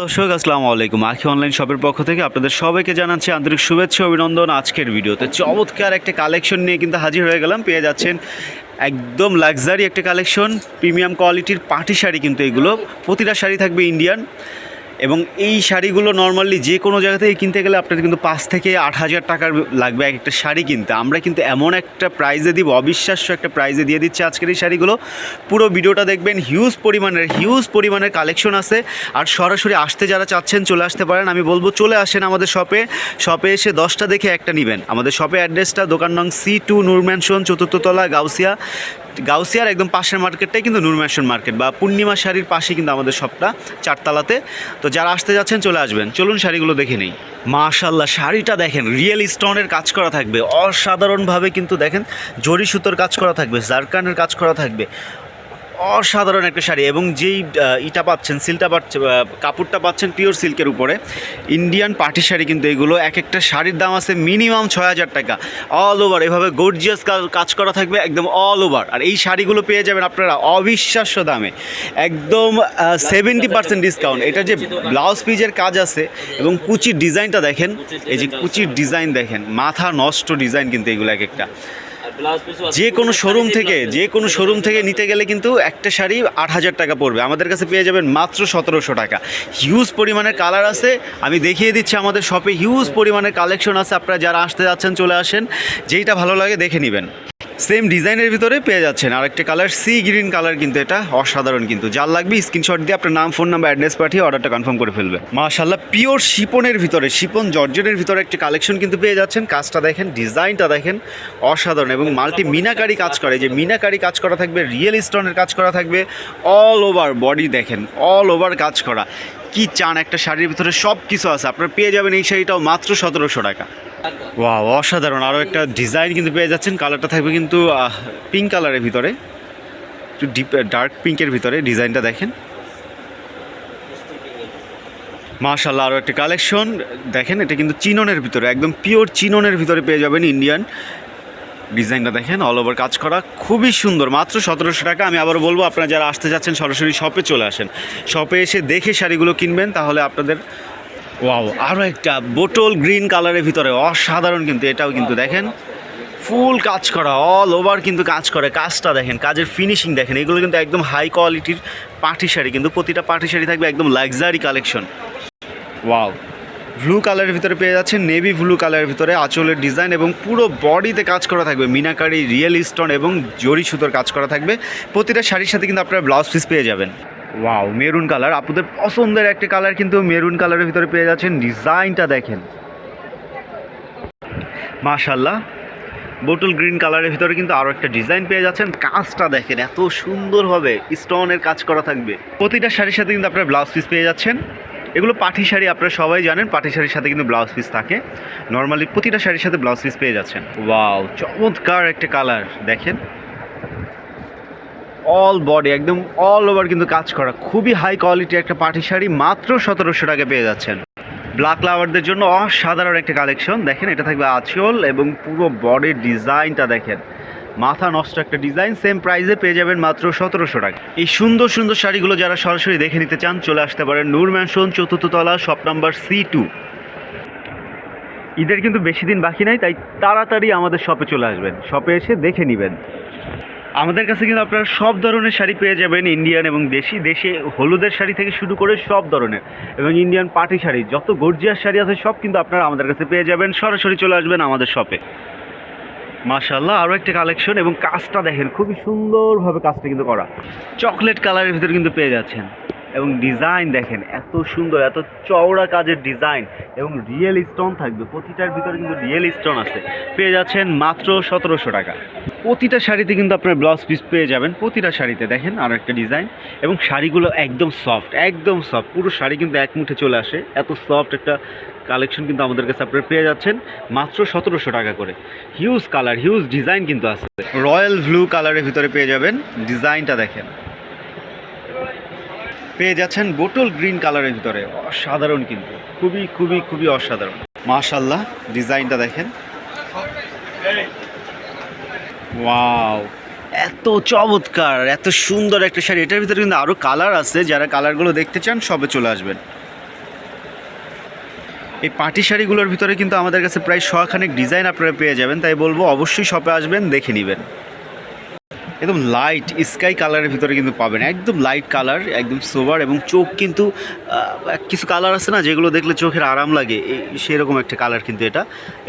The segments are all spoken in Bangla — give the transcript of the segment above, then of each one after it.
দর্শক আসসালামু আলাইকুম। আখি অনলাইন শপের পক্ষ থেকে আপনাদের সবাইকে জানাচ্ছি আন্তরিক শুভেচ্ছা অভিনন্দন। আজকের ভিডিওতে চমৎকার একটা কালেকশন নিয়ে কিন্তু হাজির হয়ে গেলাম। পেয়ে যাচ্ছেন একদম লাক্সারি একটা কালেকশন, প্রিমিয়াম কোয়ালিটির পার্টি শাড়ি। কিন্তু এগুলো প্রতিটা শাড়ি থাকবে ইন্ডিয়ান, এবং এই শাড়িগুলো নর্মালি যে কোনো জায়গা থেকে কিনতে গেলে আপনাদের কিন্তু 5 থেকে 8,000 টাকার লাগবে এক একটা শাড়ি কিনতে। আমরা কিন্তু এমন একটা প্রাইজে দিব, অবিশ্বাস্য একটা প্রাইজে দিয়ে দিচ্ছে আজকের এই শাড়িগুলো। পুরো ভিডিওটা দেখবেন, হিউজ পরিমাণের কালেকশন আছে। আর সরাসরি আসতে যারা চাচ্ছেন চলে আসতে পারেন। আমি বলবো চলে আসেন আমাদের শপে এসে 10টা দেখে একটা নেবেন। আমাদের শপে অ্যাড্রেসটা দোকান নং C2 নূর ম্যানশন, 4th তলা, গাউসিয়ার একদম পাশের মার্কেটটাই কিন্তু নূর ম্যানশন মার্কেট, বা পূর্ণিমা শাড়ির পাশে কিন্তু আমাদের শপটা 4 তলাতে। তো যারা আসতে যাচ্ছেন চলে আসবেন। চলুন শাড়িগুলো দেখে নিই। মাশাআল্লাহ, শাড়িটা দেখেন, রিয়েল স্টোনের কাজ করা থাকবে অসাধারণভাবে। কিন্তু দেখেন জরি সুতোর কাজ করা থাকবে, জারকানের কাজ করা থাকবে। অসাধারণ একটা শাড়ি। এবং যেই কাপড়টা পাচ্ছেন পিওর সিল্কের উপরে, ইন্ডিয়ান পার্টি শাড়ি। কিন্তু এগুলো এক একটা শাড়ির দাম আছে মিনিমাম 6,000 টাকা। অল ওভার এভাবে গর্জিয়াস কাজ করা থাকবে একদম অল ওভার। আর এই শাড়িগুলো পেয়ে যাবেন আপনারা অবিশ্বাস্য দামে, একদম 70% ডিসকাউন্ট। এটা যে ব্লাউজ পিসের কাজ আছে এবং কুচির ডিজাইনটা দেখেন, এই যে কুচির ডিজাইন দেখেন, মাথা নষ্ট ডিজাইন। কিন্তু এগুলো এক একটা যে কোনো শোরুম থেকে নিতে গেলে কিন্তু একটা শাড়ি 8,000 টাকা পড়বে। আমাদের কাছে পেয়ে যাবেন মাত্র 1700 টাকা। হিউজ পরিমাণের কালার আছে, আমি দেখিয়ে দিচ্ছি। আমাদের শপে হিউজ পরিমাণের কালেকশন আছে। আপনারা যারা আসতে যাচ্ছেন চলে আসেন, যেইটা ভালো লাগে দেখে নেবেন। সেম ডিজাইনের ভিতরে পেয়ে যাচ্ছেন আরেকটা কালার, সি গ্রিন কালার। কিন্তু এটা অসাধারণ। কিন্তু যার লাগবে স্ক্রিনশট দিয়ে আপনার নাম, ফোন নাম্বার, অ্যাড্রেস পাঠিয়ে অর্ডারটা কনফার্ম করে ফেলবে। মাশাআল্লাহ, পিওর শিপনের ভিতরে, শিপন জর্জেটের ভিতরে একটা কালেকশন কিন্তু পেয়ে যাচ্ছেন। কাজটা দেখেন, ডিজাইনটা দেখেন, অসাধারণ। এবং মাল্টি মিনাকারি কাজ করে, যে মিনাকারি কাজ করা থাকবে, রিয়েল স্টোনের কাজ করা থাকবে। অল ওভার বডি দেখেন, অল ওভার কাজ করা। কি চান একটা শাড়ির ভিতরে সব কিছু আছে। আপনারা পেয়ে যাবেন এই শাড়িটাও মাত্র 1700 টাকা। ওয়াও, অসাধারণ। আরও একটা ডিজাইন কিন্তু পেয়ে যাচ্ছেন। কালারটা থাকবে কিন্তু পিঙ্ক কালারের ভিতরে, একটু ডিপ ডার্ক পিঙ্কের ভিতরে। ডিজাইনটা দেখেন, মাশাআল্লাহ। আরও একটা কালেকশন দেখেন, এটা কিন্তু চিননের ভিতরে, একদম পিওর চিননের ভিতরে পেয়ে যাবেন ইন্ডিয়ান। ডিজাইনটা দেখেন, অল ওভার কাজ করা, খুবই সুন্দর। মাত্র 1700 টাকা। আমি আবার বলবো, আপনারা যারা আসতে যাচ্ছেন সরাসরি শপে চলে আসেন। শপে এসে দেখে শাড়িগুলো কিনবেন, তাহলে আপনাদের। ওয়াও, আরও একটা বোটল গ্রিন কালারের ভিতরে অসাধারণ। কিন্তু এটাও কিন্তু দেখেন ফুল কাজ করা, অল ওভার কিন্তু কাজ করে। কাজটা দেখেন, কাজের ফিনিশিং দেখেন। এগুলো কিন্তু একদম হাই কোয়ালিটির পার্টি শাড়ি। কিন্তু প্রতিটা পার্টি শাড়ি থাকবে একদম লাক্সারি কালেকশন। ওয়াও, ব্লু কালারের ভিতরে পেয়ে যাচ্ছেন, নেভি ব্লু কালারের ভিতরে আঁচলের ডিজাইন, এবং পুরো বডিতে কাজ করা থাকবে মিনাকারি, রিয়েল স্টোন এবং জরি সুতোর কাজ করা থাকবে। প্রতিটা শাড়ির সাথে কিন্তু আপনারা ব্লাউজ পিস পেয়ে যাবেন। ওয়াও, মেরুন কালার, আপনাদের পছন্দের একটা কালার। কিন্তু মেরুন কালারের ভিতরে পেয়ে যাচ্ছেন। ডিজাইনটা দেখেন, মাশাআল্লাহ। বোটল গ্রিন কালারের ভিতরে কিন্তু আরও একটা ডিজাইন পেয়ে যাচ্ছেন। কাজটা দেখেন, এত সুন্দরভাবে স্টোনের কাজ করা থাকবে। প্রতিটা শাড়ির সাথে কিন্তু আপনারা ব্লাউজ পিস পেয়ে যাচ্ছেন। এগুলো পাটি শাড়ি, আপনারা সবাই জানেন পাটি শাড়ির সাথে কিন্তু ব্লাউজ পিস থাকে। নর্মালি প্রতিটা শাড়ির সাথে ব্লাউজ পিস পেয়ে যাচ্ছেন। ওয়াও, চমৎকার একটা কালার দেখেন, অল বডি একদম অল ওভার কিন্তু কাজ করা, খুবই হাই কোয়ালিটি একটা পাটি শাড়ি। মাত্র 1700 টাকা পেয়ে যাচ্ছেন। ব্ল্যাক লাভারদের জন্য অসাধারণ একটা কালেকশন দেখেন। এটা থাকবে আঁচল এবং পুরো বডির ডিজাইনটা দেখেন, মাথা নষ্ট একটা ডিজাইন। সেম প্রাইসে পেয়ে যাবেন মাত্র 1700 টাকা। এই সুন্দর সুন্দর শাড়িগুলো যারা সরাসরি দেখে নিতে চান চলে আসতে পারেন নূর ম্যানশন, 4th তলা, শপ নাম্বার C2। ঈদের কিন্তু বেশি দিন বাকি নাই, তাই তাড়াতাড়ি আমাদের শপে চলে আসবেন। শপে এসে দেখে নেবেন। আমাদের কাছে কিন্তু আপনারা সব ধরনের শাড়ি পেয়ে যাবেন, ইন্ডিয়ান এবং দেশে হলুদের শাড়ি থেকে শুরু করে সব ধরনের, এবং ইন্ডিয়ান পার্টি শাড়ি, যত গর্জিয়াস শাড়ি আছে সব কিন্তু আপনারা আমাদের কাছে পেয়ে যাবেন। সরাসরি চলে আসবেন আমাদের শপে। মাশাআল্লাহ, আরও একটা কালেকশন, এবং কাজটা দেখেন, খুবই সুন্দরভাবে কাজটা কিন্তু করা। চকলেট কালারের ভিতরে কিন্তু পেয়ে যাচ্ছেন, এবং ডিজাইন দেখেন এত সুন্দর, এত চওড়া কাজের ডিজাইন, এবং রিয়েল স্টোন থাকবে প্রতিটার ভিতরে। কিন্তু রিয়েল স্টোন আছে। পেয়ে যাচ্ছেন মাত্র 1700 টাকা। প্রতিটা শাড়িতে কিন্তু আপনার ব্লাউজ পিস পেয়ে যাবেন। প্রতিটা শাড়িতে দেখেন আরও একটা ডিজাইন, এবং শাড়িগুলো একদম সফট, একদম সফট। পুরো শাড়ি কিন্তু এক মুঠে চলে আসে, এত সফট একটা কালেকশন কিন্তু আমাদের কাছে আপনারা পেয়ে যাচ্ছেন মাত্র 1700 টাকা করে। হিউজ কালার, হিউজ ডিজাইন কিন্তু আছে। রয়্যাল ব্লু কালারের ভিতরে পেয়ে যাবেন। ডিজাইনটা দেখেন, পেয়ে যাচ্ছেন বোটল গ্রিন কালারের ভিতরে। অসাধারণ, কিন্তু খুবই খুবই খুবই অসাধারণ। মাশাআল্লাহ, ডিজাইনটা দেখেন। ওয়াও, এত চমৎকার, এত সুন্দর একটা শাড়ি। এটার ভিতরে কিন্তু আরও কালার আছে। যারা কালারগুলো দেখতে চান সবে চলে আসবেন। এই পাটি শাড়িগুলোর ভিতরে কিন্তু আমাদের কাছে প্রায় শখানেক ডিজাইন আপনারা পেয়ে যাবেন, তাই বলবো অবশ্যই শপে আসবেন, দেখে নেবেন। একদম লাইট স্কাই কালারের ভিতরে কিন্তু পাবেন, একদম লাইট কালার, একদম সোবার, এবং চোখ কিন্তু কিছু কালার আছে না যেগুলো দেখলে চোখের আরাম লাগে, সেরকম একটা কালার কিন্তু এটা।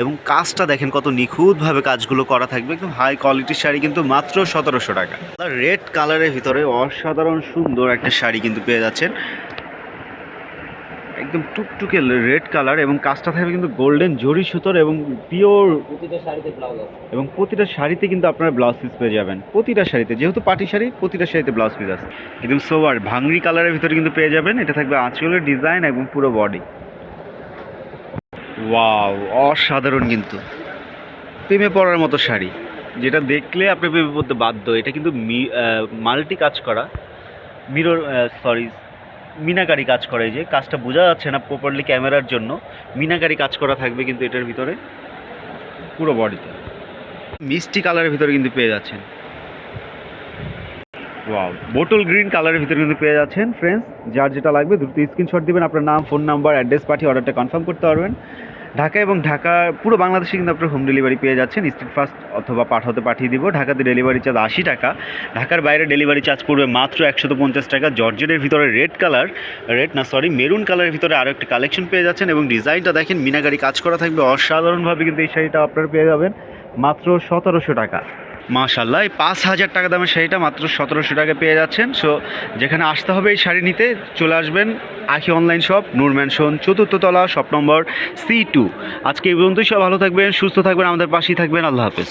এবং কাজটা দেখেন কত নিখুঁতভাবে কাজগুলো করা থাকবে, একদম হাই কোয়ালিটির শাড়ি কিন্তু মাত্র 1700 টাকা। রেড কালারের ভিতরে অসাধারণ সুন্দর একটা শাড়ি কিন্তু পেয়ে যাচ্ছেন, একদম টুকটুকে রেড কালার, এবং কাজটা থাকবে কিন্তু গোল্ডেন জরি সুতোর এবং পিওর, এবং প্রতিটা শাড়িতে কিন্তু আপনারা ব্লাউজ পিস পেয়ে যাবেন, প্রতিটা শাড়িতে, যেহেতু পাটি শাড়ি প্রতিটা শাড়িতে ব্লাউজ পিস আছে। একদম সোবার ভাঙড়ি কালারের ভিতরে কিন্তু পেয়ে যাবেন, এটা থাকবে আঁচলের ডিজাইন এবং পুরো বডি। ওয়াও, অসাধারণ কিন্তু প্রেমে পড়ার মতো শাড়ি, যেটা দেখলে আপনি প্রেমে পড়তে বাধ্য। এটা কিন্তু মাল্টি কাজ করা, মিরর সরি মিনাকারি কাজ করে, যে কাজটা বোঝা যাচ্ছে না প্রপারলি ক্যামেরার জন্য, মিনাকারি কাজ করা থাকবে কিন্তু এটার ভিতরে পুরো বডিতে। মিষ্টি কালারের ভিতরে কিন্তু পেয়ে যাচ্ছেন, ওয়াও বোটল গ্রিন কালারের ভিতরে কিন্তু পেয়ে যাচ্ছেন। ফ্রেন্ডস, যার যেটা লাগবে দ্রুত স্ক্রিনশট দিবেন, আপনার নাম, ফোন নাম্বার, অ্যাড্রেস পাঠিয়ে অর্ডারটা কনফার্ম করতে পারবেন। ঢাকা এবং ঢাকার পুরো বাংলাদেশে কিন্তু আপনার হোম ডেলিভারি পেয়ে যাচ্ছেন, স্ট্রিট ফাস্ট অথবা পাঠাতে পাঠিয়ে দিব। ঢাকাতে ডেলিভারি চার্জ 80 টাকা, ঢাকার বাইরে ডেলিভারি চার্জ পড়বে মাত্র 150 টাকা। জর্জেটের ভিতরে মেরুন কালারের ভিতরে আরও একটা কালেকশন পেয়ে যাচ্ছেন, এবং ডিজাইনটা দেখেন মিনাকারি কাজ করা থাকবে অসাধারণভাবে, কিন্তু এই শাড়িটা আপনারা পেয়ে যাবেন মাত্র 1700 টাকা। মাশাআল্লাহ, এই 5000 টাকা দামের শাড়িটা মাত্র 1700 টাকা পেয়ে যাচ্ছেন। সো যেখানে আসতে হবে এই শাড়ি নিতে, চলে আসবেন আখি অনলাইন শপ, নূর ম্যানশন, 4th তলা, শপ নম্বর C2। আজকে এই পর্যন্তই, সব ভালো থাকবেন, সুস্থ থাকবেন, আমাদের পাশেই থাকবেন। আল্লাহ হাফেজ।